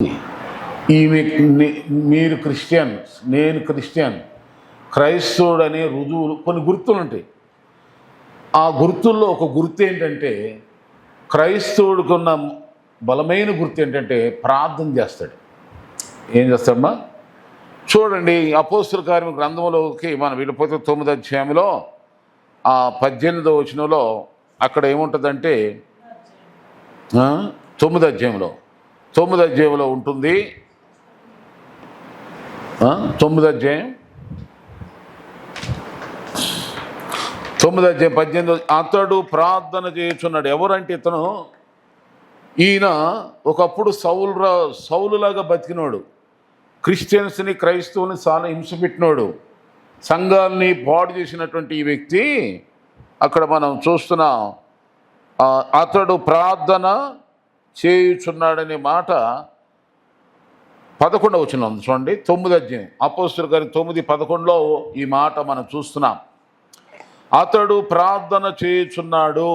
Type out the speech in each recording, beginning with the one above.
ఈమె మీరు క్రిస్టియన్స్, నేను క్రిస్టియన్, క్రైస్తవుడు అనే రుజువులు కొన్ని గుర్తులు ఉంటాయి. ఆ గుర్తుల్లో ఒక గుర్తు ఏంటంటే, క్రైస్తవుడికి ఉన్న బలమైన గుర్తు ఏంటంటే ప్రార్థన చేస్తాడు. ఏం చేస్తాడమ్మా? చూడండి, అపోస్తుల కార్యముల గ్రంథంలోకి మనం వెళ్ళిపోతే 9వ అధ్యాయంలో 18వ వచనంలో అక్కడ ఏముంటుందంటే 9వ అధ్యాయంలో ఉంటుంది. 9వ అధ్యాయం 18 అతడు ప్రార్థన చేయుచున్నాడు. ఎవరంటే ఇతను, ఈయన ఒకప్పుడు సౌలులాగా బతికినోడు, క్రిస్టియన్స్ని క్రైస్తవుని చాలా హింసపెట్టినోడు, సంఘాలని పాడు చేసినటువంటి ఈ వ్యక్తి అక్కడ మనం చూస్తున్నాం. అతడు ప్రార్థన చేయుచున్నాడనే మాట 11వ వచనం చూడండి. 9వ అధ్యాయం అపోస్తుల కార్యం 9:11లో ఈ మాట మనం చూస్తున్నాం. అతడు ప్రార్థన చేయుచున్నాడు.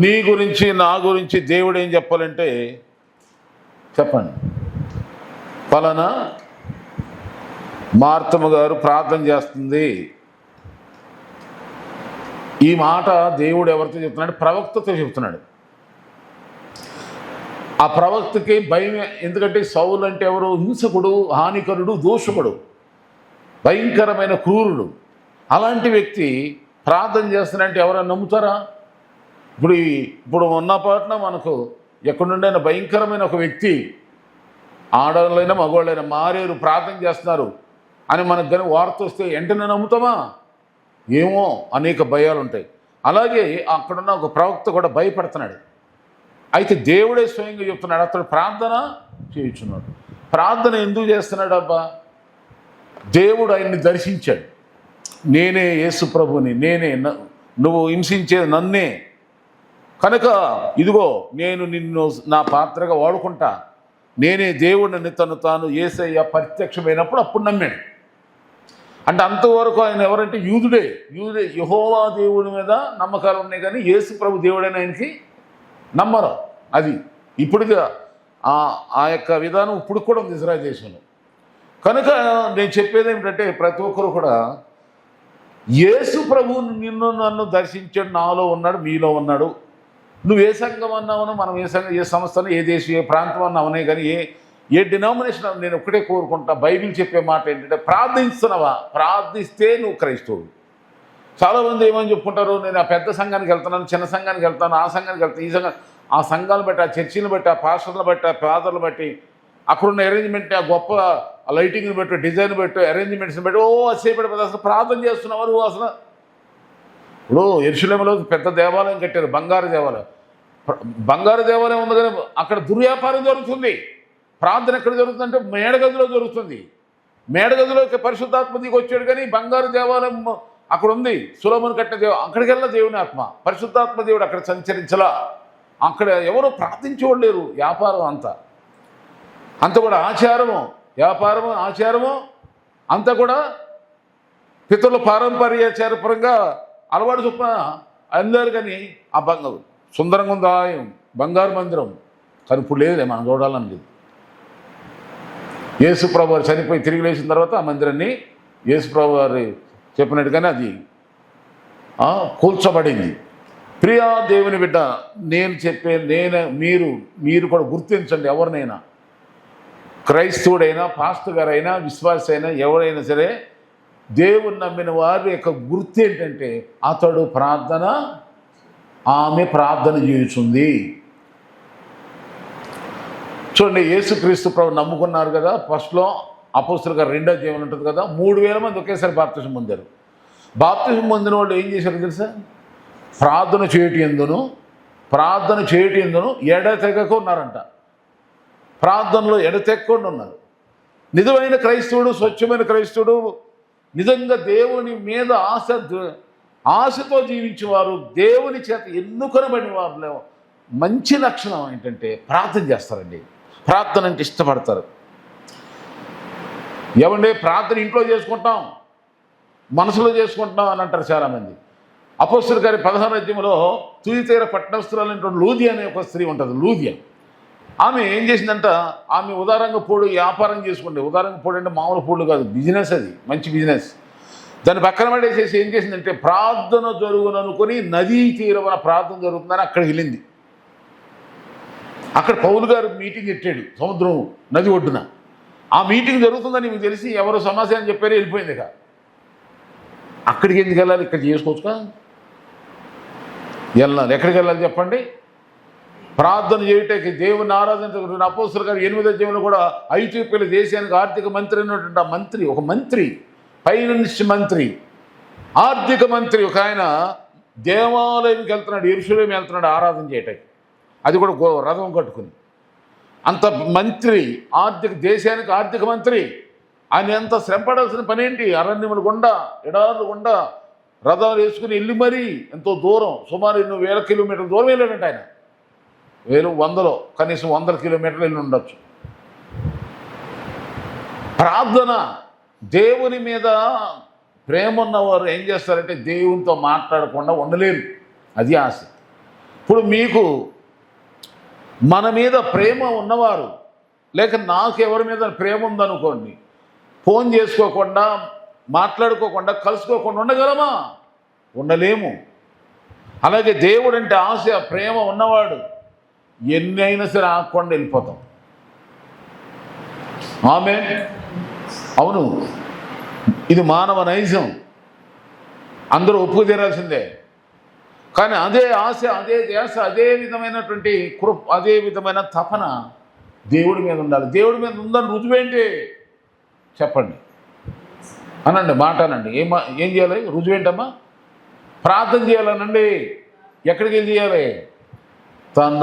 నీ గురించి నా గురించి దేవుడు ఏం చెప్పాలంటే, చెప్పండి, పలానా మార్తమ్మ గారు ప్రార్థన చేస్తుంది. ఈ మాట దేవుడు ఎవరితో చెప్తున్నాడు? ప్రవక్తతో చెప్తున్నాడు. ఆ ప్రవక్తకి భయం. ఎందుకంటే సౌలు అంటే ఎవరు? హింసకుడు, హానికరుడు, దోషకుడు, భయంకరమైన క్రూరుడు. అలాంటి వ్యక్తి ప్రార్థన చేస్తున్నాడంటే ఎవరైనా నమ్ముతారా? ఇప్పుడు ఉన్న పాటున మనకు ఎక్కడుండైనా భయంకరమైన ఒక వ్యక్తి, ఆడవాళ్ళైనా మగవాళ్ళైనా మారేరు, ప్రార్థన చేస్తున్నారు అని మనకు కానీ వార్త వస్తే వెంటనే నమ్ముతామా? ఏమో, అనేక భయాలు ఉంటాయి. అలాగే అక్కడున్న ఒక ప్రవక్త కూడా భయపడుతున్నాడు. అయితే దేవుడే స్వయంగా చెప్తున్నాడు, అతడు ప్రార్థన చేయుచున్నాడు. ప్రార్థన ఎందుకు చేస్తున్నాడు? అబ్బా, దేవుడు ఆయన్ని దర్శించాడు. నేనే యేసు ప్రభుని, నేనే, నువ్వు హింసించేది నన్నే, కనుక ఇదిగో నేను నిన్ను నా పాత్రగా వాడుకుంటా, నేనే దేవుడిని తను తాను యేసయ్య ప్రత్యక్షమైనప్పుడు అప్పుడు నమ్మాడు. అంటే అంతవరకు ఆయన ఎవరంటే యూదుడే యెహోవా దేవుడి మీద నమ్మకాలు ఉన్నాయి, కానీ యేసు ప్రభు దేవుడైన ఆయనకి నమ్మరు. అది ఇప్పుడుగా ఆ యొక్క విధానం ఇప్పుడు కూడా ఉంది ఇజ్రాయెల్ దేశంలో. కనుక నేను చెప్పేది ఏమిటంటే, ప్రతి ఒక్కరు కూడా యేసు ప్రభువు నిన్ను నన్ను దర్శించాడు, నాలో ఉన్నాడు, మీలో ఉన్నాడు. నువ్వు ఏ సంఘం అన్నావనో, మనం ఏ సంఘం, ఏ సంస్థను, ఏ దేశం, ఏ ప్రాంతం అన్నావనే కానీ ఏ డినామినేషన్, నేను ఒక్కటే కోరుకుంటా. బైబిల్ చెప్పే మాట ఏంటంటే, ప్రార్థిస్తున్నావా? ప్రార్థిస్తే నువ్వు క్రైస్తవుడు. చాలామంది ఏమని చెప్పుకుంటారు, నేను ఆ పెద్ద సంఘానికి వెళ్తున్నాను, చిన్న సంఘానికి వెళ్తాను, ఆ సంఘానికి వెళ్తాను, ఈ సంఘం, ఆ సంఘాలను బట్టి, ఆ చర్చిలను బట్టి, ఆ పాస్టర్లను బట్టి, ఆ ఫాదర్లను బట్టి, అక్కడున్న అరేంజ్మెంట్, ఆ గొప్ప లైటింగ్ని బట్టి, డిజైన్ బట్టి, అరేంజ్మెంట్స్ని బట్టి అసేపడి అసలు ప్రార్థన చేస్తున్నావు నువ్వు. అసలు ఇప్పుడు యెరూషలేములో పెద్ద దేవాలయం కట్టారు, బంగారు దేవాలయం ఉంది, కానీ అక్కడ దుర్వ్యాపారం జరుగుతుంది. ప్రార్థన ఎక్కడ జరుగుతుందంటే మేడగదిలో జరుగుతుంది. మేడగదిలోకి పరిశుద్ధాత్మ దిగి వచ్చాడు, కానీ బంగారు దేవాలయం అక్కడ ఉంది, సొలొమోను కట్టిన అక్కడికి వెళ్ళా దేవుని ఆత్మ, పరిశుద్ధాత్మ దేవుడు అక్కడ సంచరించలా. అక్కడ ఎవరు ప్రార్థించేవాళ్ళు లేరు. వ్యాపారం అంత కూడా ఆచారము, వ్యాపారము, ఆచారము అంతా కూడా పితరుల పారంపర్యాచారపరంగా అలవాటు చొప్పున అందరు. కానీ ఆ సుందరంగా ఉందా బంగారు మందిరం, కానీ ఇప్పుడు లేదులే, మనం చూడాలని లేదు. యేసుప్రభు వారు చనిపోయి తిరిగి లేచిన తర్వాత ఆ మందిరాన్ని యేసుప్రభు వారు చెప్పినట్టుగానే అది కూల్చబడింది. ప్రియా దేవుని బిడ్డ, నేను చెప్పే మీరు కూడా గుర్తించండి. ఎవరినైనా, క్రైస్తవుడైనా, పాస్టర్ గారైనా, విశ్వాస అయినా, ఎవరైనా సరే, దేవుని నమ్మిన వారి యొక్క గుర్తు ఏంటంటే, అతడు ఆమె ప్రార్థన చేయుచుంది. చూడండి, యేసుక్రీస్తు ప్రభు నమ్ముకున్నారు కదా. ఫస్ట్లో అపోస్తుల గారు 2వ అధ్యాయం ఉంటుంది కదా, 3000 మంది ఒకేసారి బాప్తిసం పొందారు. బాప్తిసం పొందిన వాళ్ళు ఏం చేశారు తెలుసా? ప్రార్థన చేయటి ఎందును ఎడతెగక ఉన్నారంట. ప్రార్థనలో ఎడతెక్కకుండా ఉన్నారు. నిజమైన క్రైస్తవుడు, స్వచ్ఛమైన క్రైస్తవుడు, నిజంగా దేవుని మీద ఆశతో జీవించేవారు, దేవుని చేత ఎన్నుకొనబడిన వారిలో మంచి లక్షణం ఏంటంటే ప్రార్థన చేస్తారండి. ప్రార్థన అంటే ఇష్టపడతారు. ఏమంటే ప్రార్థన ఇంట్లో చేసుకుంటాం, మనసులో చేసుకుంటాం అని అంటారు చాలామంది. అపోస్తుల గారి 16వ అధ్యాయంలో తుయతైర పట్టణస్థురాలైనటువంటి లూదియా అనే ఒక స్త్రీ ఉంటుంది. లూదియా ఆమె ఏం చేసిందంట, ఆమె ఉదారంగా పూడు వ్యాపారం చేసుకుంటే, ఉదారంగా పూడు అంటే మామూలు పూడు కాదు, బిజినెస్, అది మంచి బిజినెస్. దాన్ని పక్కన పడేసేసి ఏం చేసిందంటే, ప్రార్థన జరుగుననుకొని నదీ తీరమన ప్రార్థన జరుగుతుందని అక్కడికి వెళ్ళింది. అక్కడ పౌలు గారు మీటింగ్ పెట్టాడు సముద్రం నది ఒడ్డున. ఆ మీటింగ్ జరుగుతుందని మీకు తెలిసి ఎవరు సమాచారం చెప్పారో వెళ్ళిపోయింది. ఇక అక్కడికి ఎందుకు వెళ్ళాలి, ఇక్కడ చేసుకోవచ్చుగా. వెళ్ళాలి, ఎక్కడికి వెళ్ళాలి చెప్పండి? ప్రార్థన చేయటానికి, దేవుని ఆరాధించకుండా అపోస్తలుల గారు 8వ అధ్యాయంలో కూడా ఐగుప్తు దేశానికి ఆర్థిక మంత్రి అయినటువంటి ఆ మంత్రి, ఒక మంత్రి, ఫైనాన్స్ మంత్రి, ఆర్థిక మంత్రి ఒక ఆయన దేవాలయంకి వెళ్తున్నాడు, యెరూషలేము వెళ్తున్నాడు ఆరాధన చేయటానికి. అది కూడా రథం కట్టుకుని. అంత మంత్రి, దేశానికి ఆర్థిక మంత్రి, ఆయన ఎంత శ్రమపడాల్సిన పని ఏంటి? అరణ్యములు గుండా, ఎడారులు గుండా రథాలు వేసుకుని వెళ్ళి మరీ ఎంతో దూరం, సుమారు 1000 కిలోమీటర్ల దూరం వెళ్ళాడంట ఆయన. కనీసం 100 కిలోమీటర్లు వెళ్ళి ఉండొచ్చు. ప్రార్థన, దేవుని మీద ప్రేమ ఉన్నవారు ఏం చేస్తారంటే దేవునితో మాట్లాడకుండా ఉండలేరు. అది ఆశ. ఇప్పుడు మీకు మన మీద ప్రేమ ఉన్నవారు, లేక నాకు ఎవరి మీద ప్రేమ ఉందనుకోండి, ఫోన్ చేసుకోకుండా, మాట్లాడుకోకుండా, కలుసుకోకుండా ఉండగలమా? ఉండలేము. అలాగే దేవుడు అంటే ఆశ, ప్రేమ ఉన్నవాడు ఎన్ని అయినా సరే ఆకుండా వెళ్ళిపోతాం. ఆమేన్. అవును, ఇది మానవ నైజం, అందరూ ఒప్పుకు తీరాల్సిందే. కానీ అదే ఆశ, అదే ధ్యాస, అదే విధమైనటువంటి అదే విధమైన తపన దేవుడి మీద ఉండాలి. దేవుడి మీద ఉందని రుజువేంటి చెప్పండి, అనండి, మాట అనండి. ఏం చేయాలి? రుజువేంటమ్మా? ప్రార్థన చేయాలనండి. ఎక్కడికి వెళ్ళి చేయాలి? తన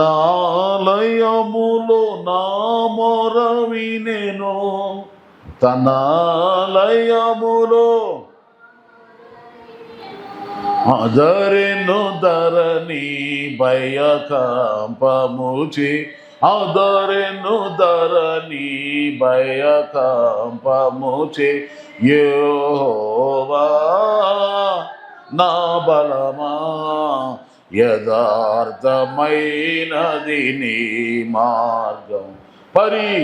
ఆలయములో నా మొర వినెను, తన ఆలయములో అదరెను ధరణి భయకంపముచి, అదరెను ధరణి భయకంపముచి, యెహోవా నా బలమా, యథార్థమైనది నీ మార్గం, పరిపూర్ణమైనది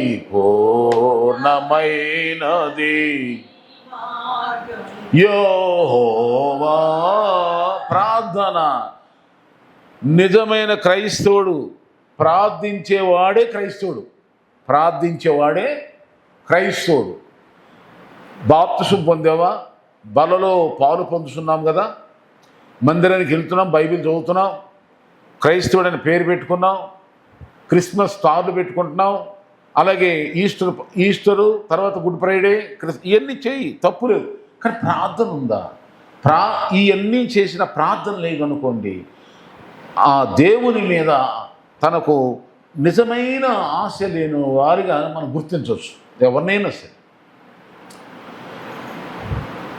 యెహోవా. ప్రార్థన, నిజమైన క్రైస్తవుడు ప్రార్థించేవాడే క్రైస్తవుడు, ప్రార్థించేవాడే క్రైస్తవుడు. బాప్తిసం పొందావా? బలలో పాలు పొందుతున్నాం కదా, మందిరానికి వెళ్తున్నాం, బైబిల్ చదువుతున్నాం, క్రైస్తవుడని పేరు పెట్టుకున్నాం, క్రిస్మస్ స్టార్లు పెట్టుకుంటున్నాం, అలాగే ఈస్టరు తర్వాత గుడ్ ఫ్రైడే, ఇవన్నీ చేయి, తప్పు లేదు. కానీ ప్రార్థన ఉందా? ఇవన్నీ చేసిన ప్రార్థన లేదనుకోండి, ఆ దేవుని మీద తనకు నిజమైన ఆశ లేని వారిగా మనం గుర్తించవచ్చు ఎవరినైనా సరే.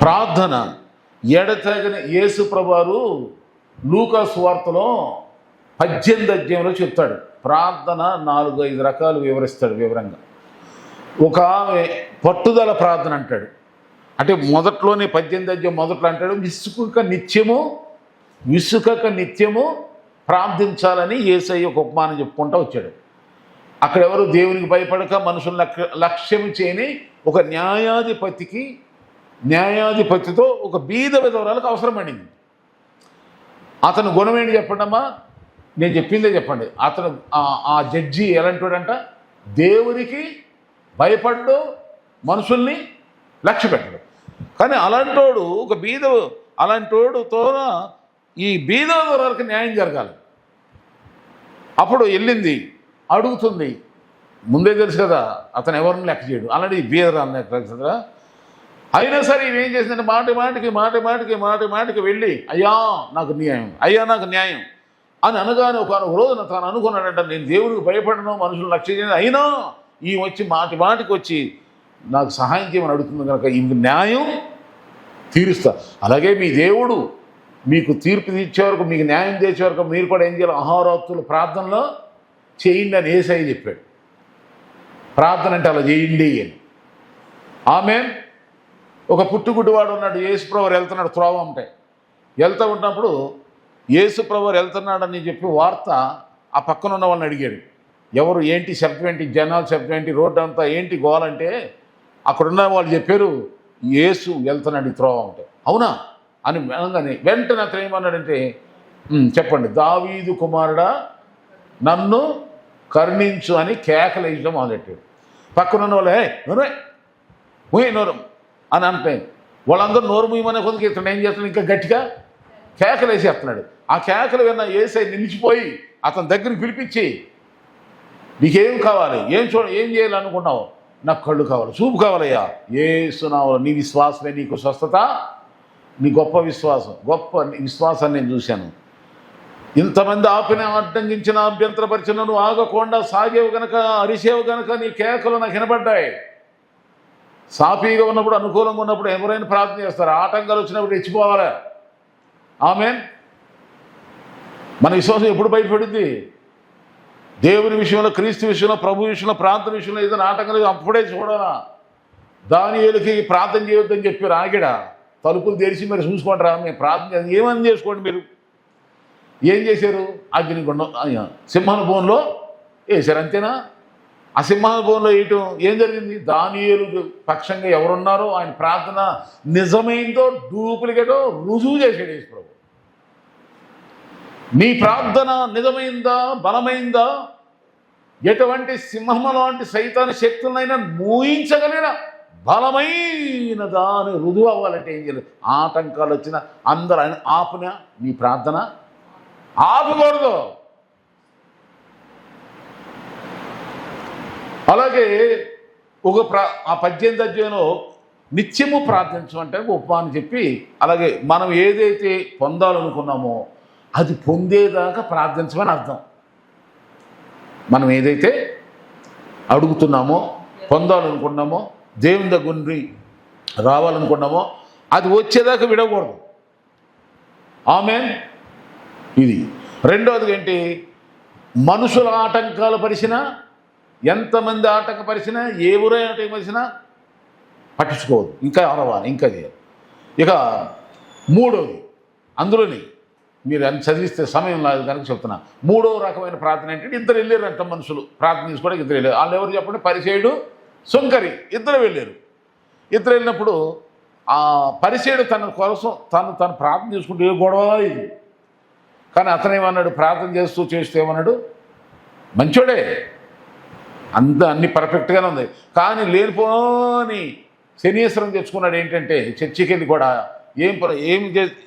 ప్రార్థన ఎడతెగని యేసు ప్రభువారు లూకా సువార్తలో 18వ అధ్యాయంలో చెప్తాడు. ప్రార్థన 4-5 రకాలు వివరిస్తాడు వివరంగా. ఒక పట్టుదల ప్రార్థన అంటాడు. అంటే మొదట్లోనే 18వ అధ్యాయం మొదట్లో అంటాడు, విసుకక నిత్యము ప్రార్థించాలని యేసయ్య ఒక ఉపమానం చెప్పుకుంటూ వచ్చాడు. అక్కడ ఎవరు దేవునికి భయపడక మనుషులు లక్ష్యం చేయని ఒక న్యాయాధిపతితో ఒక బీద విధవరాలకు అవసరం పడింది. అతను గుణం ఏంటి చెప్పండమ్మా? నేను చెప్పిందే చెప్పండి. అతను ఆ జడ్జి ఎలాంటివాడంట? దేవునికి భయపడ్డు, మనుషుల్ని లక్ష్య పెట్టడు. కానీ అలాంటోడుతో ఈ బీద విధవరాలకు న్యాయం జరగాలి. అప్పుడు వెళ్ళింది, అడుగుతుంది. ముందే తెలుసు కదా అతను ఎవరిని లెక్క చేయడు, అలాంటి బీదరాన్ని లెక్క కదా. అయినా సరే ఇవేం చేసిందంటే మాటికి వెళ్ళి అయ్యా నాకు న్యాయం అని అనగానే ఒక రోజున తాను అనుకున్నాడంట, నేను దేవుడికి భయపడను, మనుషులు లక్ష్య చేయను, అయినా ఈ వచ్చి మాటికి వచ్చి నాకు సహాయం చేయమని అడుగుతుంది కనుక ఇంక న్యాయం తీరుస్తా. అలాగే మీ దేవుడు మీకు తీర్పు తీర్చే వరకు, మీకు న్యాయం చేసే వరకు మీరు కూడా ఏం చేయాలి? అహోరాత్రులు ప్రార్థనలో చేయండి అని యేసయ్య చెప్పాడు. ప్రార్థన అంటే అలా చేయండి అని. ఆమేన్. ఒక పుట్టుగుడ్డివాడు ఉన్నాడు, యేసుప్రభువారు వెళ్తున్నాడు త్రోవ అంటే. వెళ్తూ ఉన్నప్పుడు యేసుప్రభువారు వెళ్తున్నాడని చెప్పి వార్త ఆ పక్కన ఉన్న వాళ్ళని అడిగాడు, ఎవరు ఏంటి శబ్దం ఏంటి, జనాలు శబ్దం ఏంటి, రోడ్డు అంతా ఏంటి గోలంటే అక్కడున్న వాళ్ళు చెప్పారు యేసు వెళ్తున్నాడు ఈ త్రోవ అంటే. అవునా అని అనగానే వెంటనే అతను ఏమన్నాడంటే చెప్పండి, దావీదు కుమారుడా నన్ను కరుణించు అని కేకలు వేయడం మొదలెట్టాడు. పక్కనున్న వాళ్ళు నోరు నోరు అని అంటే వాళ్ళందరూ నోరు మూయమనే కొద్దికి ఇతను ఏం చేస్తున్నాడు, ఇంకా గట్టిగా కేకలు వేసేస్తున్నాడు. ఆ కేకలు విన్న యేసయ్య నిలిచిపోయి అతని దగ్గరికి పిలిపించి, నీకేం కావాలి, ఏం చేయాలనుకున్నావు, నాకు కళ్ళు కావాలి, చూపు కావాలయ్యా, యేసునామములో నీ విశ్వాసమే నీకు స్వస్థత, నీ గొప్ప విశ్వాసాన్ని నేను చూశాను. ఇంతమంది ఆపిన అడ్డంగించిన అభ్యంతరపరిచిన నువ్వు ఆగకుండా సాగేవు గనక, అరిసేవు గనక నీ కేకలు నాకు వినబడ్డాయి. సాఫీగా ఉన్నప్పుడు, అనుకూలంగా ఉన్నప్పుడు ఎవరైనా ప్రార్థన చేస్తారు, ఆటంకాలు వచ్చినప్పుడు రెచ్చిపోవాలి. ఆమేన్. మన విశ్వాసం ఎప్పుడు బయటపడింది? దేవుని విషయంలో, క్రీస్తు విషయంలో, ప్రభు విషయంలో, ప్రార్థన విషయంలో ఏదైనా ఆటంకాలు అప్పుడే చూడాలా. దానియేలుకి ప్రార్థన చేయొద్దని చెప్పారు, ఆగిడ తలుపులు తెరిచి మీరు చూసుకోండి రా, మేము ప్రార్థన ఏమని చేసుకోండి. మీరు ఏం చేశారు? అగ్నిగుండం సింహానుభవంలో వేశారు, అంతేనా? ఆ సింహానుభవంలో వేయటం ఏం జరిగింది? దానియేలు పక్షంగా ఎవరున్నారో ఆయన ప్రార్థన నిజమైందో డూప్లికేటో రుజువు చేశాడు యేసు ప్రభు. నీ ప్రార్థన నిజమైందా, బలమైందా, ఎటువంటి సింహము లాంటి సైతాను శక్తులనైనా మూయించగలిగిన బలమైన దాని రుజువు అవ్వాలంటే ఏం చేయలేదు? ఆటంకాలు వచ్చిన అందరూ ఆయన ఆపున నీ ప్రార్థన ఆపకూడదు. అలాగే ఆ 18వ అధ్యాయంలో నిత్యము ప్రార్థించమంటే ఉప అని చెప్పి, అలాగే మనం ఏదైతే పొందాలనుకున్నామో అది పొందేదాకా ప్రార్థించమని అర్థం. మనం ఏదైతే అడుగుతున్నామో, పొందాలనుకున్నామో, దేవుని దగ్గర నుండి రావాలనుకున్నామో అది వచ్చేదాకా విడకూడదు. ఆమేన్. ఇది రెండవది ఏంటి? మనుషుల ఆటంకాలు పరిచినా, ఎంతమంది ఆటంకపరిచినా, ఏ ఊరే ఆటంకపరిచినా పట్టించుకోవద్దు, ఇంకా అరవాలి, ఇంకా చేయాలి. ఇక మూడవది, అందులోని మీరు అని చదివిస్తే సమయం లేదు కనుక చెప్తున్నా. మూడవ రకమైన ప్రార్థన ఏంటంటే, ఇద్దరు వెళ్ళారంట మనుషులు ప్రార్థన చేసుకోవడానికి. ఇద్దరు వెళ్ళారు. వాళ్ళు ఎవరు చెప్పండి? పరిసేయుడు, సుంకరి, ఇద్దరు వెళ్ళారు. ఇద్దరు వెళ్ళినప్పుడు ఆ పరిసేయుడు తన కోసం తను ప్రార్థన చేసుకుంటూ ఏ గొడవ ఇది. కానీ అతనేమన్నాడు? ప్రార్థన చేస్తూ ఏమన్నాడు? మంచోడే, అన్ని పర్ఫెక్ట్గానే ఉంది, కానీ లేనిపోని శనీశ్వరం తెచ్చుకున్నాడు. ఏంటంటే చర్చికి వెళ్ళి కూడా ఏం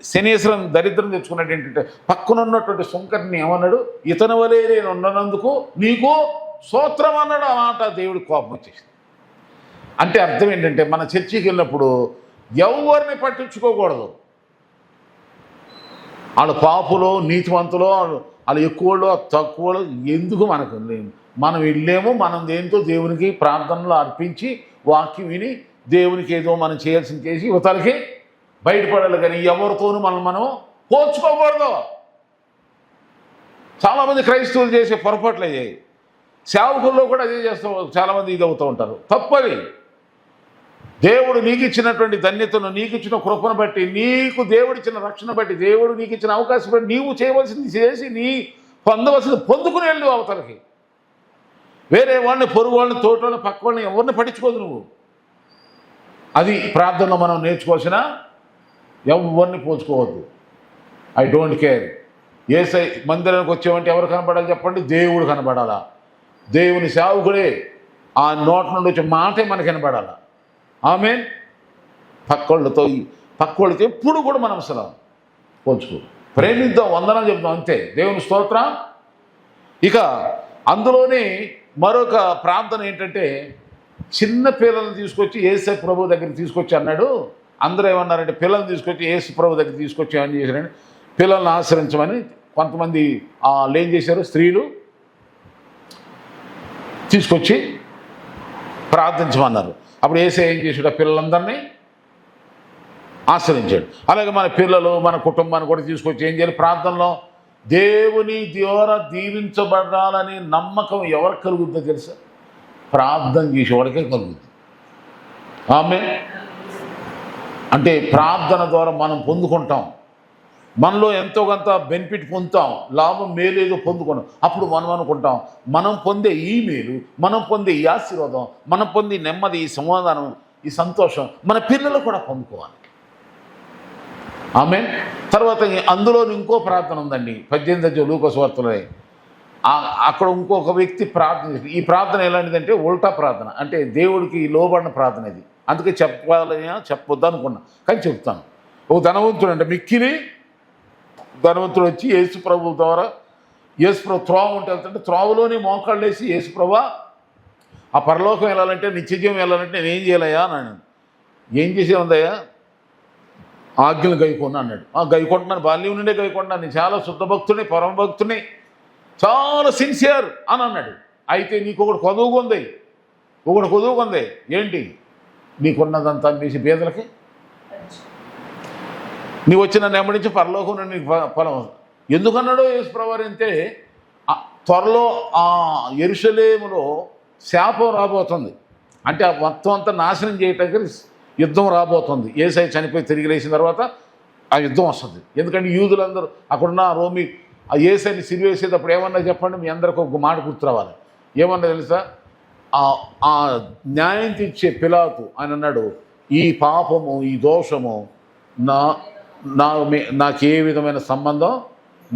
శనీశ్వరం దరిద్రం తెచ్చుకున్నాడు. ఏంటంటే పక్కనున్నటువంటి సుంకరిని ఏమన్నాడు? ఇతని వలే నేను ఉన్నందుకు నీకు స్తోత్రం అన్నాడు. ఆ మాట దేవుడికి కోపం వచ్చేసింది. అంటే అర్థం ఏంటంటే, మన చర్చికి వెళ్ళినప్పుడు ఎవరిని పట్టించుకోకూడదు. వాళ్ళు పాపులో, నీతివంతులో, వాళ్ళు ఎక్కువలో, తక్కువలో ఎందుకు మనకు మనం వెళ్ళేమో, మనం దేంతో దేవునికి ప్రార్థనలు అర్పించి వాక్యం విని దేవునికి ఏదో మనం చేయాల్సింది చేసి యువతలకి బయటపడాలి. కానీ ఎవరితోనూ మనం పోల్చుకోకూడదు. చాలామంది క్రైస్తవులు చేసే పొరపాట్లు అయ్యాయి. సేవకుల్లో కూడా అదే చేస్తూ చాలామంది ఇది అవుతూ ఉంటారు. తప్పది. దేవుడు నీకు ఇచ్చినటువంటి ధన్యతను, నీకు ఇచ్చిన కృపను బట్టి, నీకు దేవుడు ఇచ్చిన రక్షణ బట్టి, దేవుడు నీకు ఇచ్చిన అవకాశం బట్టి నీవు చేయవలసింది చేసి, నీ పొందవలసింది పొందుకుని వెళ్ళు అవతలకి. వేరే వాళ్ళని, పొరుగు వాళ్ళని, తోట వాళ్ళని, పక్క వాళ్ళని ఎవరిని పట్టించుకోదు నువ్వు. అది ప్రార్థనలో మనం నేర్చుకోవాల్సిన. ఎవరిని పోల్చుకోవద్దు. I don't care. యేసై మందిరానికి వచ్చామంటే ఎవరు కనబడాలి చెప్పండి? దేవుడు కనబడాలా. దేవుని సేవకుడే ఆ నోటి నుండి వచ్చే మాటే మనకు కనబడాలా. ఆమేన్. పక్కోళ్ళతో ఎప్పుడు కూడా మనం అసలు పోల్చుకో, ప్రేమిద్దాం, వందనాలు చెప్తాం, అంతే. దేవుని స్తోత్రం. ఇక అందులోనే మరొక ప్రార్థన ఏంటంటే, చిన్న పిల్లల్ని తీసుకొచ్చి యేసు ప్రభు దగ్గరికి తీసుకొచ్చి అన్నాడు. అందరూ ఏమన్నారంటే, పిల్లల్ని తీసుకొచ్చి యేసు ప్రభు దగ్గర తీసుకొచ్చి ఏమని చేశారంటే, పిల్లల్ని ఆశ్రయించమని కొంతమంది ఏం చేశారు, స్త్రీలు తీసుకొచ్చి ప్రార్థించమన్నారు. అప్పుడు యేసు ఏం చేశాడు? ఆ పిల్లలందరినీ ఆశ్రయించాడు. అలాగే మన పిల్లలు, మన కుటుంబాన్ని కూడా తీసుకొచ్చి ఏం చేయాలి? ప్రార్థనలో దేవుని ద్వారా దీవించబడాలని నమ్మకం ఎవరికి కలుగుతుందో తెలుసా? ప్రార్థన చేసేవాడికే కలుగుతుంది. ఆమేన్. అంటే ప్రార్థన ద్వారా మనం పొందుకుంటాం. మనలో ఎంతో కొంత బెనిఫిట్ పొందుతాం, లాభం మేలేదో పొందుకున్నాం. అప్పుడు మనం అనుకుంటాం, మనం పొందే ఈ మేలు, మనం పొందే ఈ ఆశీర్వాదం, మనం పొందే నెమ్మది, ఈ సమాధానం, ఈ సంతోషం మన పిల్లలు కూడా పొందుకోవాలి. ఆమేన్. తర్వాత అందులో ఇంకో ప్రార్థన ఉందండి, 18 లూకాసు వార్తలో. అక్కడ ఇంకొక వ్యక్తి ప్రార్థన, ఈ ప్రార్థన ఎలాంటిదంటే ఉల్టా ప్రార్థన, అంటే దేవుడికి లోబడిన ప్రార్థన ఇది. అందుకే చెప్పాలని చెప్పొద్దు అనుకున్నా, కానీ చెప్తాను. ఒక ధనవంతుడు అంటే మిక్కిలి ధనవంతుడు వచ్చి యేసు ప్రభు ద్వారా, యేసు ప్రభు త్రోవ ఉంటే వెళ్తుంటే త్రోవలోనే మోకాళ్ళు వేసి, యేసు ప్రభా ఆ పరలోకం వెళ్ళాలంటే, నిత్యజీవం వెళ్ళాలంటే నేను ఏం చేయాలయ్యా అన్నాను. ఏం చేసేవుందయ్యా? ఆజ్ఞలు గైకొన్నా అన్నాడు. గైకొంటున్నాను, బాల్యం నుండే గైకొంటున్నాను, నేను చాలా శుద్ధ భక్తుని, పరమ భక్తుని, చాలా సిన్సియర్ అని అన్నాడు. అయితే నీకు ఒకటి కొదువుకుంది, ఏంటి? నీకున్నదంతా అమ్మేసి బీదలకి, నీవు వచ్చిన నెమ్మడించి పరలోకం నుండి నీకు ఫలం. ఎందుకన్నాడో యేసు ప్రభువారు అంటే, త్వరలో ఆ యెరూషలేములో శాపం రాబోతుంది, అంటే ఆ మొత్తం అంతా నాశనం చేయటానికి యుద్ధం రాబోతుంది. యేసయ్య చనిపోయి తిరిగి లేచిన తర్వాత ఆ యుద్ధం వస్తుంది. ఎందుకంటే యూదులందరూ అక్కడున్న రోమి ఆ యేసయ్యని సిలువేసేటప్పుడు ఏమన్నా చెప్పండి, మీ అందరికీ ఒక మాట గుర్తు రావాలి. ఏమన్నా తెలుసా? ఆ న్యాయం తీర్చే పిలాతు ఆయన అన్నాడు, ఈ పాపము, ఈ దోషము నాకు ఏ విధమైన సంబంధం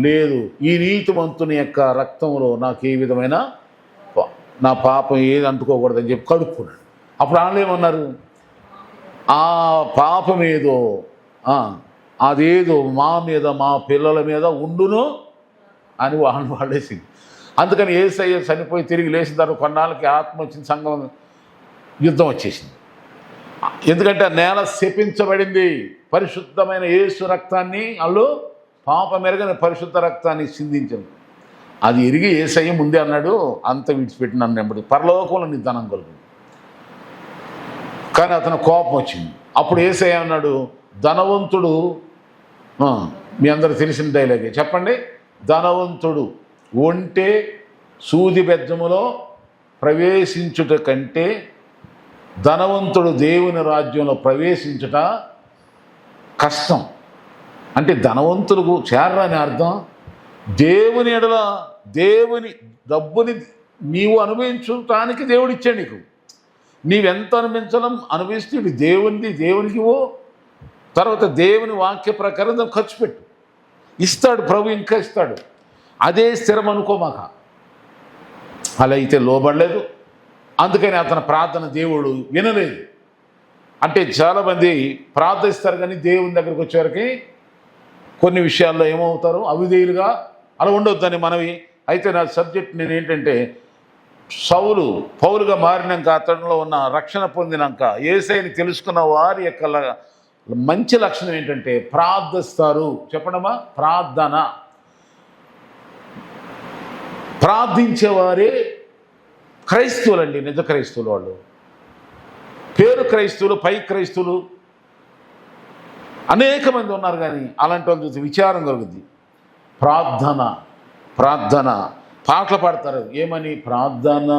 లేదు, ఈ నీతిమంతుని యొక్క రక్తంలో నాకు ఏ విధమైన నా పాపం ఏది అంటుకోకూడదని చెప్పి కడుక్కున్నాడు. అప్పుడు వాళ్ళు ఏమన్నారు? ఆ పాపం ఏదో అదేదో మా మీద, మా పిల్లల మీద ఉండును అని వాళ్ళేసింది. అందుకని యేసయ్య చనిపోయి తిరిగి లేచిన తర్వాత కొన్నాళ్ళకి ఆత్మ వచ్చిన సంఘం యుద్ధం వచ్చేసింది. ఎందుకంటే ఆ నేల శపించబడింది. పరిశుద్ధమైన యేసు రక్తాన్ని, వాళ్ళు పాపం ఎరగని పరిశుద్ధ రక్తాన్ని సిందించింది. అది ఎరిగి యేసయ్య ముందే అన్నాడు, అంత విడిచిపెట్టి నన్ను వెంబడి పరలోకంలో నీ ధనం కలుగుతుంది. కానీ అతను కోపం వచ్చింది. అప్పుడు యేసయ్య అన్నాడు, ధనవంతుడు, మీ అందరూ తెలిసిన డైలాగే చెప్పండి, ధనవంతుడు ఒంటే సూది బెజ్జములో ప్రవేశించుట కంటే ధనవంతుడు దేవుని రాజ్యంలో ప్రవేశించుట కష్టం. అంటే ధనవంతులకు చేరని అర్థం, దేవుని ఎడల దేవుని డబ్బుని నీవు అనుభవించడానికి దేవుడు ఇచ్చాడు నీకు. నీవెంత అనుభవిస్తే ఇవి దేవునికి ఇవ్వు. తర్వాత దేవుని వాక్య ప్రకారం దాన్ని ఖర్చు పెట్టు, ఇస్తాడు ప్రభు, ఇంకా ఇస్తాడు. అదే స్థిరం అనుకోమాక. అలా అయితే లోబడలేదు. అందుకని అతని ప్రార్థన దేవుడు వినలేదు. అంటే చాలామంది ప్రార్థిస్తారు కానీ దేవుని దగ్గరికి వచ్చేవరకు కొన్ని విషయాల్లో ఏమవుతారు, అవిధేయులుగా. అలా ఉండొద్దని మనవి. అయితే నా సబ్జెక్ట్ నేను ఏంటంటే, పౌలుగా మారినాక, అతనిలో ఉన్న రక్షణ పొందినాక, యేసయ్యని తెలుసుకున్న వారి యొక్క మంచి లక్షణం ఏంటంటే ప్రార్థిస్తారు. చెప్పడమా? ప్రార్థించేవారే క్రైస్తవులండి, నిజ క్రైస్తవులు. వాళ్ళు పేరు క్రైస్తవులు, పై క్రైస్తవులు అనేక మంది ఉన్నారు, కానీ అలాంటి వాళ్ళు చూసి విచారం కలుగుద్ది. ప్రార్థన పాటలు పాడతారు. ఏమని? ప్రార్థన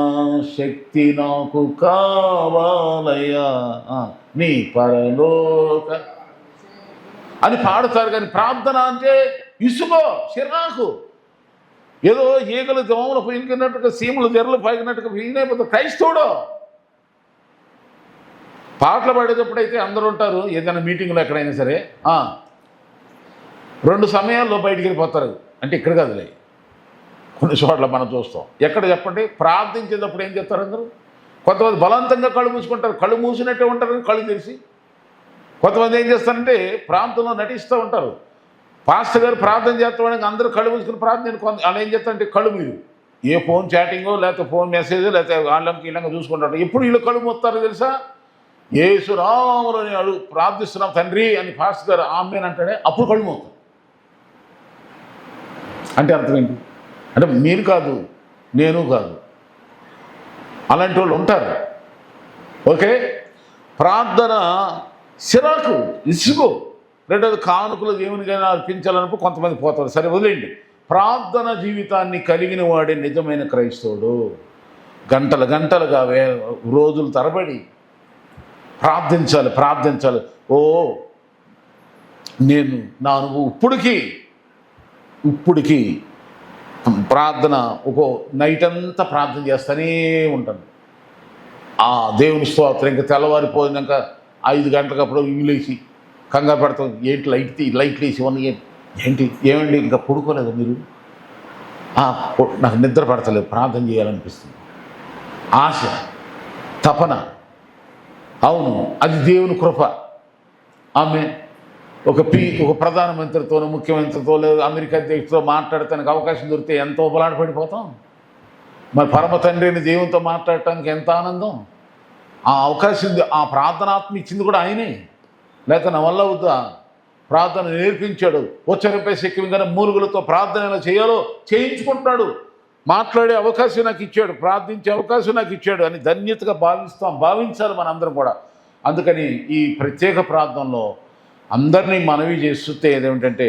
శక్తి నాకు కావాలయ్యా నీ పరలోక అని పాడుతారు. కానీ ప్రార్థన అంటే ఇసుగో, చిరాకు, ఏదో ఈగలు దోమలు పైకినట్టుగా, సీములు తెరలు పైకినట్టుగా పీగినైపోతే క్రైస్తవుడు. పాటలు పాడేటప్పుడైతే అందరూ ఉంటారు, ఏదైనా మీటింగ్లో ఎక్కడైనా సరే 2 సమయాల్లో బయటికి వెళ్ళిపోతారు. అంటే ఇక్కడ కదలే, కొన్ని చోట్ల మనం చూస్తాం. ఎక్కడ చెప్పండి? ప్రార్థించేటప్పుడు ఏం చేస్తారు అందరూ? కొంతమంది బలవంతంగా కళ్ళు మూసుకుంటారు, కళ్ళు మూసినట్టే ఉంటారు కళ్ళు తెరిచి. కొంతమంది ఏం చేస్తారంటే ప్రాంతంలో నటిస్తూ ఉంటారు. పాస్టర్ గారు ప్రార్థన చేస్తామని అందరూ కళ్ళు మూసుకుని ప్రార్థన, వాళ్ళు ఏం చేస్తారంటే కళ్ళు మీరు ఏ ఫోన్ చాటింగో, లేకపోతే ఫోన్ మెసేజ్, లేకపోతే వాళ్ళకి ఇళ్ళంగా చూసుకుంటారు. ఎప్పుడు వీళ్ళు కళ్ళు మూస్తారో తెలుసా? యేసు రాములని ప్రార్థిస్తున్నాం తండ్రి అని పాస్టర్ గారు ఆమెన్ అంటాడే, అప్పుడు కళ్ళు మూస్తాం. అంటే అర్థం ఏంటి? అంటే మీరు కాదు, నేను కాదు, అలాంటి వాళ్ళు ఉంటారు. ఓకే, ప్రార్థన చిరాకు, ఇసుగు. రెండోది కానుకలు దేవునికైనా అర్పించాలనుకో కొంతమంది పోతారు. సరే వదిలేండి. ప్రార్థన జీవితాన్ని కలిగిన వాడే నిజమైన క్రైస్తవుడు. గంటలుగా రోజులు తరబడి ప్రార్థించాలి. నేను నా అనుభవం ఇప్పటికీ ప్రార్థన నైట్ అంతా ప్రార్థన చేస్తూనే ఉంటాను. ఆ దేవుని స్తోత్రం ఇంకా తెల్లవారిపోయినాక 5 గంటలకప్పుడు ఇంగ్లీషి కంగారు పడతాం. ఏంటి లైట్లు వేసి ఇవన్నీ ఏమండి ఇంకా పడుకోలేదు మీరు? నాకు నిద్ర పడతలేదు, ప్రార్థన చేయాలనిపిస్తుంది. ఆశ, తపన. అవును, అది దేవుని కృప. ఆమె ఒక ప్రధానమంత్రితోనో ముఖ్యమంత్రితో లేదా అమెరికా అధ్యక్షుడితో మాట్లాడటానికి అవకాశం దొరికితే ఎంత ఉపలాట పడిపోతాం. మరి పరమ తండ్రిని దేవునితో మాట్లాడటానికి ఎంత ఆనందం. ఆ అవకాశం, ఆ ప్రార్థనాత్మ ఇచ్చింది కూడా ఆయనే. లేక నా వల్ల అవుద్దా? ప్రార్థన నేర్పించాడు. ఉచ్చరింపై శక్తిగానే మూలుగులతో ప్రార్థన ఎలా చేయాలో చేయించుకుంటున్నాడు. మాట్లాడే అవకాశం నాకు ఇచ్చాడు, ప్రార్థించే అవకాశం నాకు ఇచ్చాడు అని ధన్యతగా భావించాలి మనందరం కూడా. అందుకని ఈ ప్రత్యేక ప్రార్థనలో అందరినీ మనవి చేస్తే ఏదేమిటంటే,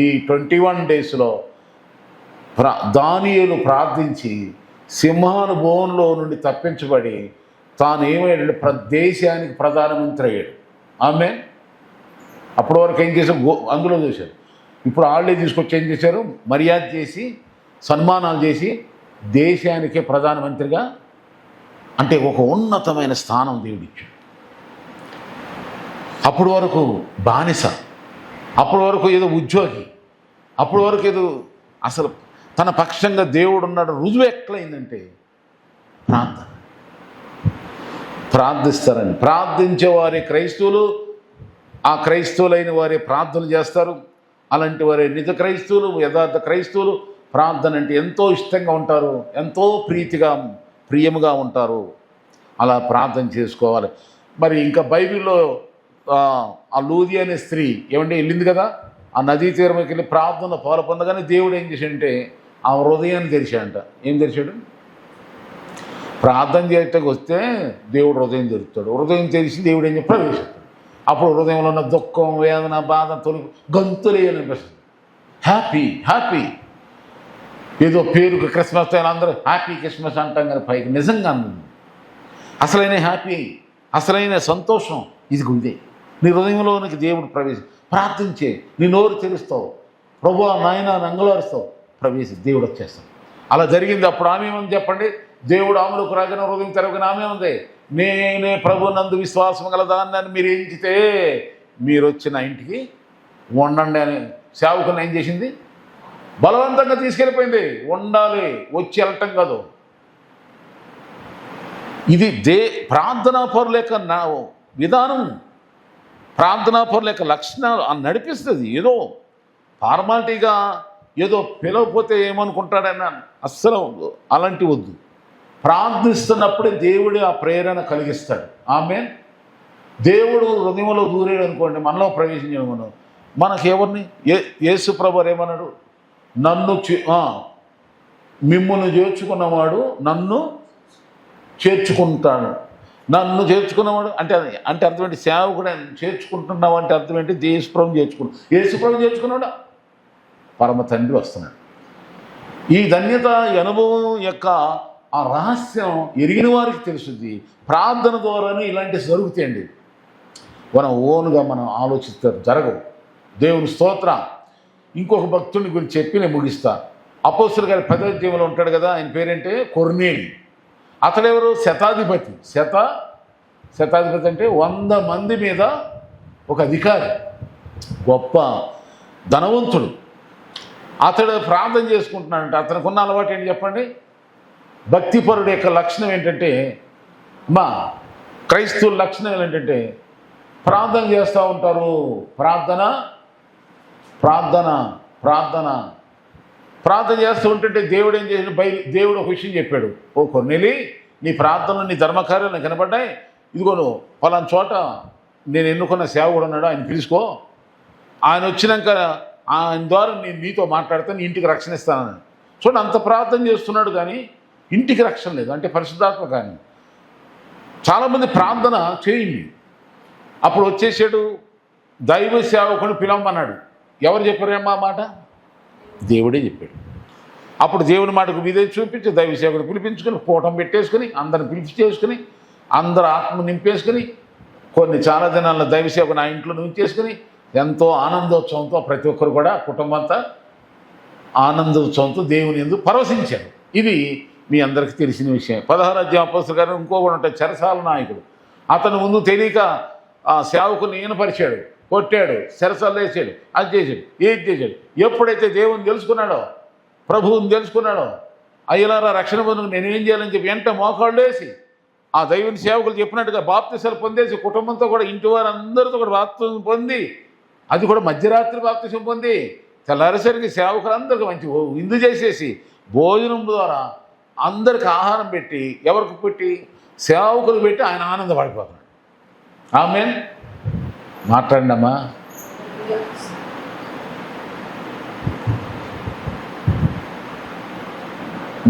ఈ 21 డేస్లో దానియేలు ప్రార్థించి సింహానుభవంలో నుండి తప్పించబడి తాను ఏమైనా దేశానికి ప్రధానమంత్రి అయ్యాడు. ఆమె అప్పటి వరకు ఏం చేశారు? అందులో చూశారు. ఇప్పుడు వాళ్ళే తీసుకొచ్చి ఏం చేశారు? మర్యాద చేసి సన్మానాలు చేసి దేశానికే ప్రధానమంత్రిగా, అంటే ఒక ఉన్నతమైన స్థానం దేవుడిచ్చాడు. అప్పటి వరకు బానిస, అప్పటి వరకు ఏదో ఉద్యోగి, అప్పటి వరకు ఏదో అసలు తన పక్షంగా దేవుడు ఉన్నాడు రుజువు ఎట్లయిందంటే ప్రార్థిస్తారని. ప్రార్థించేవారే క్రైస్తవులు, ఆ క్రైస్తవులైన వారే ప్రార్థన చేస్తారు. అలాంటి వారే నిజ క్రైస్తవులు, యథార్థ క్రైస్తవులు. ప్రార్థన అంటే ఎంతో ఇష్టంగా ఉంటారు, ఎంతో ప్రియముగా ఉంటారు. అలా ప్రార్థన చేసుకోవాలి. మరి ఇంకా బైబిల్లో ఆ లూది అనే స్త్రీ వెళ్ళింది కదా, ఆ నదీ తీరంకి వెళ్ళి ప్రార్థనలో పాల్పొందగానే దేవుడు ఏం చేశాడంటే ఆ హృదయాన్ని తెరిచాడంట. ఏం తెరిచాడు? ప్రార్థన చేయటానికి వస్తే దేవుడు హృదయం తెరుస్తాడు. హృదయం తెరిచి దేవుడు ఏం చెప్పి ప్రవేశిస్తాడు. అప్పుడు హృదయంలో ఉన్న దుఃఖం, వేదన, బాధ తొలగి గంతులేయనిపిస్తుంది. హ్యాపీ. ఏదో పేరుకు క్రిస్మస్ అందరూ హ్యాపీ క్రిస్మస్ అంటాం కదా, పైకి నిజంగా అసలైన హ్యాపీ, అసలైన సంతోషం ఇదే. నీ హృదయంలోనికి దేవుడు ప్రార్థించే, నీ నోరు తెరుస్తావు, ప్రభువా నాయనా నంగలారుస్తావు, దేవుడు వచ్చేస్తాడు. అలా జరిగింది. అప్పుడు ఆమె ఏమని చెప్పండి? దేవుడు ఆమెలకు రాగానే హృదయం తెరవగానే ఆమె ఉంది, నేనే ప్రభు నందు విశ్వాసం గలదాన్ని అని మీరు ఎంచితే మీరు వచ్చిన ఇంటికి వండండి అని సేవకుని ఏం చేసింది? బలవంతంగా తీసుకెళ్ళిపోయింది. ఉండాలి, వచ్చి వెళ్ళటం కాదు. ఇది ప్రార్థనా పరుల యొక్క విధానం, ప్రార్థనా పరుల యొక్క లక్షణాలు నడిపిస్తుంది. ఏదో ఫార్మాలిటీగా ఏదో పిలవకపోతే ఏమనుకుంటాడని అస్సలు అలాంటి వద్దు. ప్రార్థిస్తున్నప్పుడే దేవుడు ఆ ప్రేరణ కలిగిస్తాడు. ఆమేన్. దేవుడు హృదయంలో దూరేడు అనుకోండి, మనలో ప్రవేశించడం. మనకు ఎవరిని? యేసు ప్రభువు ఏమన్నాడు? మిమ్మును చేర్చుకున్నవాడు నన్ను చేర్చుకుంటాడు. నన్ను చేర్చుకున్నవాడు అంటే అర్థం ఏంటి? సేవకుడు చేర్చుకుంటున్నావు అంటే అర్థం ఏంటి? యేసుప్రభుని చేర్చుకున్నాడు, పరమ తండ్రి వస్తున్నాడు. ఈ ధన్యత, ఈ అనుభవం యొక్క ఆ రహస్యం ఎరిగిన వారికి తెలుస్తుంది. ప్రార్థన ద్వారానే ఇలాంటి జరుగుతాయండి. మనం ఓన్గా మనం ఆలోచిస్తే జరగవు. దేవుని స్తోత్రం. ఇంకొక భక్తుని గురించి చెప్పి నేను ముగిస్తా. అపోస్తలుల గారి 10వ అధ్యాయంలో ఉంటాడు కదా, ఆయన పేరేంటే కొర్నేలి. అతడెవరు? శతాధిపతి. శతాధిపతి అంటే 100 మంది మీద ఒక అధికారి, గొప్ప ధనవంతుడు. అతడు ప్రార్థన చేసుకుంటున్నాడంటే అతనికి ఉన్న అలవాటు ఏంటి చెప్పండి? భక్తిపరుడు యొక్క లక్షణం ఏంటంటే, క్రైస్తవుల లక్షణం ఏంటంటే ప్రార్థన చేస్తూ ఉంటారు. ప్రార్థన చేస్తూ ఉంటుంటే దేవుడు ఏం చేసిన? దేవుడు ఒక విషయం చెప్పాడు. ఓ కొర్నేలి, నీ ప్రార్థనలు, నీ ధర్మకార్యాలు నాకు కనబడ్డాయి. ఇదిగో నువ్వు పలానా చోట నేను ఎన్నుకున్న సేవకుడు ఉన్నాడు, ఆయన పిలుచుకో. ఆయన వచ్చినాక ఆయన ద్వారా నేను నీతో మాట్లాడితే నీ ఇంటికి రక్షణ ఇస్తానని. చూడండి, అంత ప్రార్థన చేస్తున్నాడు కానీ ఇంటికి రక్షణ లేదు. అంటే పరిశుద్ధాత్మ కానీ. చాలామంది ప్రార్థన చేయండి. అప్పుడు వచ్చేసాడు దైవ సేవకుని పిలవమన్నాడు. ఎవరు చెప్పారేమో ఆ మాట? దేవుడే చెప్పాడు. అప్పుడు దేవుని మాటకు మీదే చూపించి దైవ సేవకుని పిలిపించుకొని కూటం పెట్టేసుకుని అందరిని పిలిచి చేసుకుని అందరు ఆత్మ నింపేసుకుని చాలా దినాల్లో దైవ సేవకుని ఆ ఇంట్లో ఉంచేసుకుని ఎంతో ఆనందోత్సవంతో ప్రతి ఒక్కరు కూడా కుటుంబం అంతా ఆనందోత్సవంతో దేవుని యందు పరవశించారు. ఇది మీ అందరికీ తెలిసిన విషయం. 16వ అధ్యాయం అపోస్తలుల కార్యం ఇంకొకడు ఉంటాడు, చెరసాల నాయకుడు. అతను ముందు తెలియక ఆ సేవకుని ఈనపరిచాడు, కొట్టాడు, చెరసాలు వేసాడు, అది చేశాడు, ఏది చేశాడు. ఎప్పుడైతే దేవుని తెలుసుకున్నాడో, ప్రభువుని తెలుసుకున్నాడో, అయ్యలారా రక్షణ పొందుకు నేనేం చేయాలని చెప్పి వెంట మోకాళ్ళు వేసి ఆ దైవుని సేవకులు చెప్పినట్టుగా బాప్తిసాలు పొందేసి కుటుంబంతో కూడా ఇంటి వారందరితో కూడా బాప్తిసం పొంది, అది కూడా మధ్యరాత్రి బాప్తిసం పొంది తెల్లారేసరికి సేవకులందరికీ మంచి విందు చేసేసి భోజనం ద్వారా అందరికి ఆహారం పెట్టి, ఎవరికి పెట్టి? సేవకులు పెట్టి ఆయన ఆనందపడిపోతున్నాడు. ఆమేన్. మాట్లాడండి అమ్మా.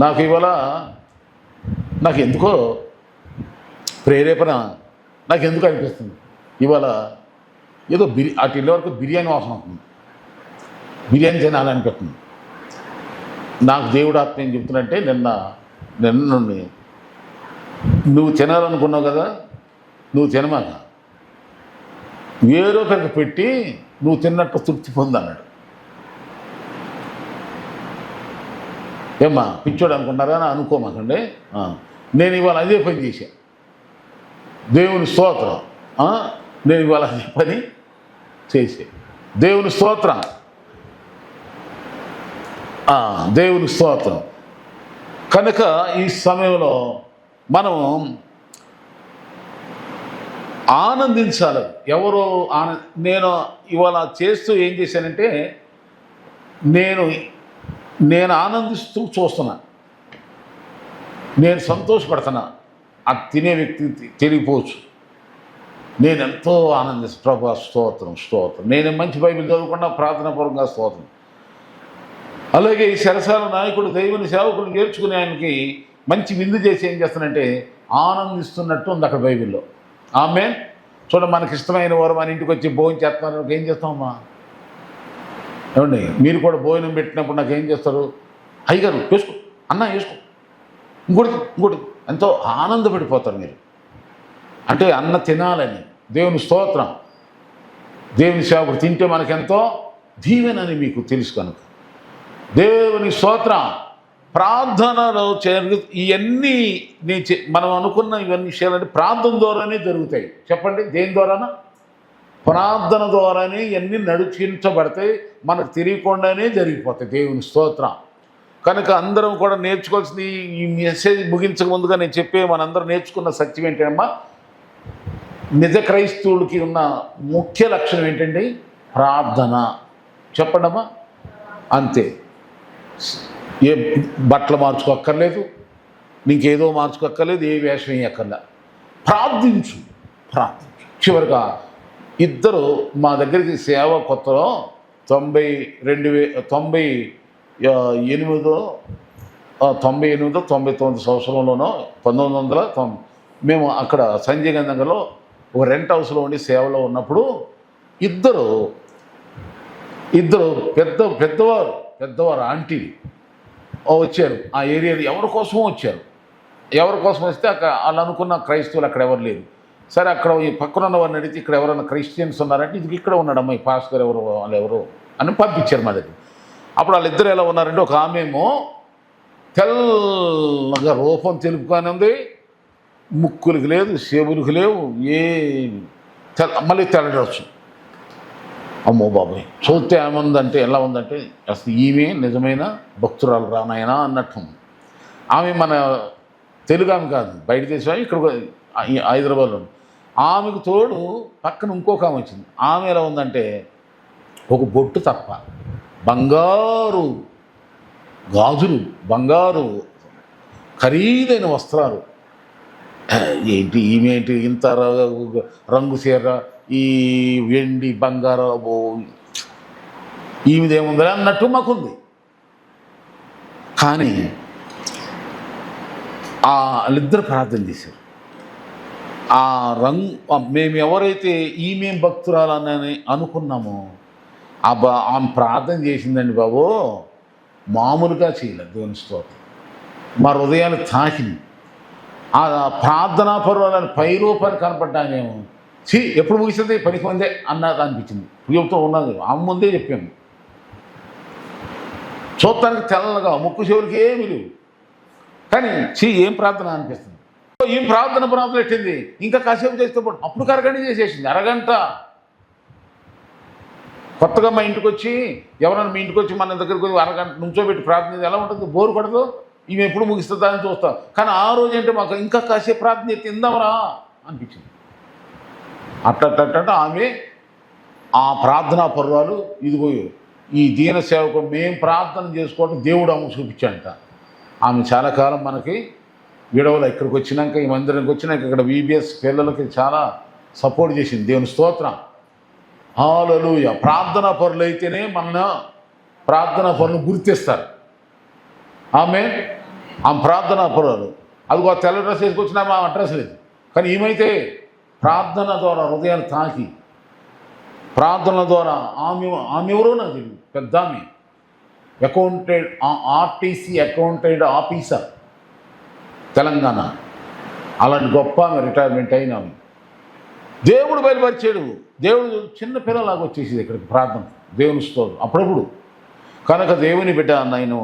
నాకు ఇవాళ నాకు ఎందుకో ప్రేరేపణ నాకు ఎందుకు అనిపిస్తుంది, ఇవాళ ఏదో అటు ఇళ్ళ వరకు బిర్యానీ వాసన అవుతుంది, బిర్యానీ తినాలనిపిస్తుంది. నాకు దేవుడు ఆత్మ ఏం చెప్తున్నంటే, నిన్న నుండి నువ్వు తినాలనుకున్నావు కదా, నువ్వు తినమాక, వేరొకరికి పెట్టి నువ్వు తిన్నట్టు తృప్తి పొందన్నాడు. ఏమ్మా పిచ్చోడు అనుకున్నారా అని అనుకోమాకండి. నేను ఇవాళ అదే పని చేశాను. దేవుని స్తోత్రం. నేను ఇవాళ అదే పని చేసే. దేవుని స్తోత్రం, దేవుని స్తోత్రం. కనుక ఈ సమయంలో మనం ఆనందించాలి. ఎవరో నేను ఇవాళ చేస్తూ ఏం చేశానంటే, నేను ఆనందిస్తూ చూస్తున్నా, నేను సంతోషపడుతున్నా. అది తినే వ్యక్తి తెలియపోవచ్చు. నేను ఎంతో ఆనందిస్తాను. ప్రభా స్తోత్రం స్తోత్రం. నేను మంచి బైబిల్ చదువుకున్నా, ప్రార్థనాపూర్వకంగా స్తోత్రం. అలాగే ఈ చెరసాల నాయకుడు దైవుని సేవకులు చేర్చుకుని ఆయనకి మంచి విందు చేసి ఏం చేస్తానంటే ఆనందిస్తున్నట్టు ఉంది అక్కడ బైబిల్లో. ఆమేన్. చూడ, మనకి ఇష్టమైన వారు మన ఇంటికి వచ్చి భోజనం చేస్తున్నారు, ఏం చేస్తామమ్మా? ఏమండి, మీరు కూడా భోజనం పెట్టినప్పుడు నాకు ఏం చేస్తారు? అయ్యగారు వేసుకో, అన్న వేసుకో, ఇంకోటి ఎంతో ఆనందపడిపోతారు మీరు. అంటే అన్న తినాలని. దేవుని స్తోత్రం. దేవుని సేవకుడు తింటే మనకెంతో దీవెనని మీకు తెలుసు కనుక దేవుని స్తోత్రం. ప్రార్థనలో ఇవన్నీ మనం అనుకున్న ఇవన్నీ విషయాలంటే ప్రార్థన ద్వారానే జరుగుతాయి. చెప్పండి, దేని ద్వారానా? ప్రార్థన ద్వారానే ఇవన్నీ నడిపించబడతాయి, మనకు తెలియకుండానే జరిగిపోతాయి. దేవుని స్తోత్రం. కనుక అందరం కూడా నేర్చుకోవాల్సింది, ఈ మెసేజ్ ముగించక ముందుగా నేను చెప్పే మనందరం నేర్చుకున్న సత్యం ఏంటమ్మా, నిజ క్రైస్తవులకి ఉన్న ముఖ్య లక్షణం ఏంటండి? ప్రార్థన. చెప్పండమ్మా. అంతే. ఏ బట్టలు మార్చుకోక్కర్లేదు, నీకేదో మార్చుకోక్కర్లేదు, ఏ వేషం వేయక్కర్లే, ప్రార్థించు. చివరిగా ఇద్దరు మా దగ్గరికి సేవ కొత్తలో 99 సంవత్సరంలోనో 1990 మేము అక్కడ సంజయ్ గంధంలో ఒక రెంట్ హౌస్లో ఉండి సేవలో ఉన్నప్పుడు ఇద్దరు పెద్దవారు ఆంటీలు వచ్చారు. ఆ ఏరియాలో ఎవరి కోసమో వచ్చారు. ఎవరి కోసం వస్తే అక్కడ వాళ్ళు అనుకున్న క్రైస్తవులు అక్కడ ఎవరు లేరు. సరే, అక్కడ ఈ పక్కన ఉన్న వారిని అడిగితే ఇక్కడ ఎవరైనా క్రిస్టియన్స్ ఉన్నారంటే, ఇది ఇక్కడ ఉన్నాడమ్మా ఈ పాస్టర్ ఎవరు, వాళ్ళు ఎవరు అని పంపించారు మా దగ్గర. అప్పుడు వాళ్ళిద్దరు ఎలా ఉన్నారంటే, ఒక ఆమెమో తెల్లగా రూపం తెలుపుకొని ఉంది, ముక్కులకి లేదు, చెవులకు లేవు, మళ్ళీ తెల్లడవచ్చు. అమ్మో బాబాయ్, చూస్తే ఏముందంటే ఎలా ఉందంటే, అసలు ఈమె నిజమైన భక్తురాలు రానాయనా అన్నట్టు. ఆమె మన తెలుగు ఆమె కాదు, బయట దేశం, ఇక్కడ హైదరాబాద్లో. ఆమెకు తోడు పక్కన ఇంకొక ఆమె వచ్చింది. ఆమె ఎలా ఉందంటే, ఒక బొట్టు తప్ప, బంగారు గాజులు, బంగారు ఖరీదైన వస్త్రాలు. ఏంటి ఈమె ఏంటి ఇంత రంగు చీర, ఈ వెండి బంగారు, ఈమెదేముంది అన్నట్టు మాకుంది. కానీ వాళ్ళిద్దరు ప్రార్థన చేశారు. ఆ మేము ఎవరైతే ఈమె భక్తురాలని అనుకున్నామో ఆమె ప్రార్థన చేసిందండి బాబు, మామూలుగా చేయలేదు. దేవుని స్తోత్రం. మా హృదయాన్ని తాకింది. ఆ ప్రార్థనా పర్వాలని పై రూపాన్ని కనపడ్డానేమో, ఎప్పుడు ముగిస్తుంది పనికి మందే అన్నది అనిపించింది. ప్రియంతో ఉన్నది ఆమె ముందే చెప్పాము. చూడటానికి తెల్లగా ముక్కు చెవులకి ఏమీ లేవు, కానీ ఏం ప్రార్థన అనిపిస్తుంది. ఏం ప్రార్థన పెట్టింది. ఇంకా కాసేపు చేస్తే అప్పుడు అరగంట చేసేసింది. అరగంట. కొత్తగా మా ఇంటికి వచ్చి ఎవరైనా మీ ఇంటికి వచ్చి మన దగ్గరికి వచ్చి అరగంట నుంచోబెట్టి ప్రార్థన ఎలా ఉంటుంది? బోరు పడదు. ఈమె ఎప్పుడు ముగిస్తుందా అని చూస్తాం. కానీ ఆ రోజు అంటే మాకు ఇంకా కాసేపు ప్రార్థన చేస్తే ఇందామరా అనిపించింది. అట్ట ఆమె ఆ ప్రార్థనా పర్వాలు ఇదిగో ఈ దీన సేవకు మేము ప్రార్థన చేసుకోవడం దేవుడు ఆమె చూపించాడంట. ఆమె చాలా కాలం మనకి విడవలు ఇక్కడికి వచ్చినాక ఈ మందిరానికి వచ్చినాక ఇక్కడ VBS పిల్లలకి చాలా సపోర్ట్ చేసింది. దేవుని స్తోత్రం. హల్లెలూయా. ప్రార్థనా పరులు అయితేనే మన ప్రార్థనా పరులు గుర్తిస్తారు. ఆమె ప్రార్థనా పరులు. అదిగో తెల్ల డ్రెస్ వేసుకొచ్చినా మా అడ్రస్ లేదు. కానీ ఏమైతే ప్రార్థన ద్వారా హృదయాన్ని తాకి ప్రార్థనల ద్వారా ఆమె ఎవరో నాకు తెలియదు. పెద్ద ఆమె RTC అకౌంటెంట్ ఆఫీసర్ తెలంగాణ. అలాంటి గొప్ప ఆమె రిటైర్మెంట్ అయిన ఆమె. దేవుడు బయలుపరిచాడు. దేవుడు చిన్న పిల్లలాగా వచ్చేసేది ఇక్కడికి ప్రార్థన. దేవుని స్తోత్రం. అప్పుడప్పుడు కనుక దేవుని బిడ్డ నేను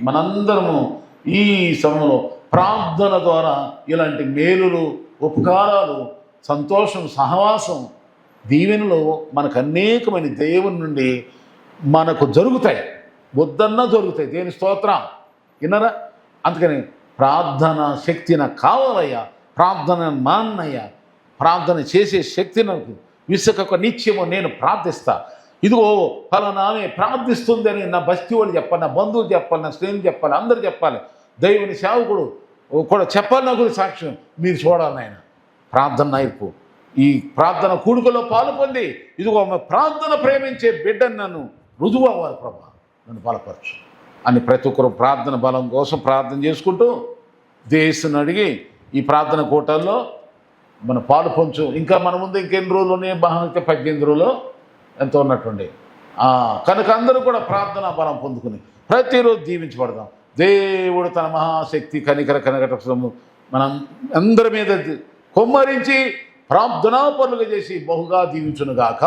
మనందరము ఈ సమయంలో ప్రార్థన ద్వారా ఇలాంటి మేలులు, ఉపకారాలు, సంతోషం, సహవాసం, దీవెనలు మనకు అనేకమైన దేవుని నుండి మనకు జరుగుతాయి. వద్దన్నా జరుగుతాయి. దేవుని స్తోత్రం. విన్నారా? అందుకని ప్రార్థన శక్తి నాకు కావాలయ్యా, ప్రార్థన మాన్నయ్యా, ప్రార్థన చేసే శక్తి నాకు విసుకక నిత్యము నేను ప్రార్థిస్తా. ఇదిగో ఫలానామే ప్రార్థిస్తుంది అని నా బస్తీ వాళ్ళు చెప్పాలి, నా బంధువులు చెప్పాలి, నా స్నేహితులు చెప్పాలి, అందరూ చెప్పాలి. దేవుని సేవకుడు కూడా చెప్పాలి. నా గురించి సాక్ష్యం మీరు చూడాలి. నాయన ప్రార్థన నాయకు ఈ ప్రార్థన కూడుకలో పాలు పొంది ఇదిగో ప్రార్థన ప్రేమించే బిడ్డను నన్ను రుజువు అవ్వాలి ప్రభా, నన్ను బలపరచు అని ప్రతి ఒక్కరు ప్రార్థన బలం కోసం ప్రార్థన చేసుకుంటూ దేశం అడిగి ఈ ప్రార్థన కూటల్లో మన పాలు పొంచు. ఇంకా మన ముందు ఇంకెన్ని రోజులు ఉన్నాయి? మహానికి 18 రోజులు ఎంతో ఉన్నట్టుండి. కనుక అందరూ కూడా ప్రార్థన బలం పొందుకుని ప్రతిరోజు దీవించబడదాం. దేవుడు తన మహాశక్తి కనికరము మనం అందరి మీద కొమ్మరించి ప్రార్థనా పనులుగా చేసి బహుగా దీవించునుగాక.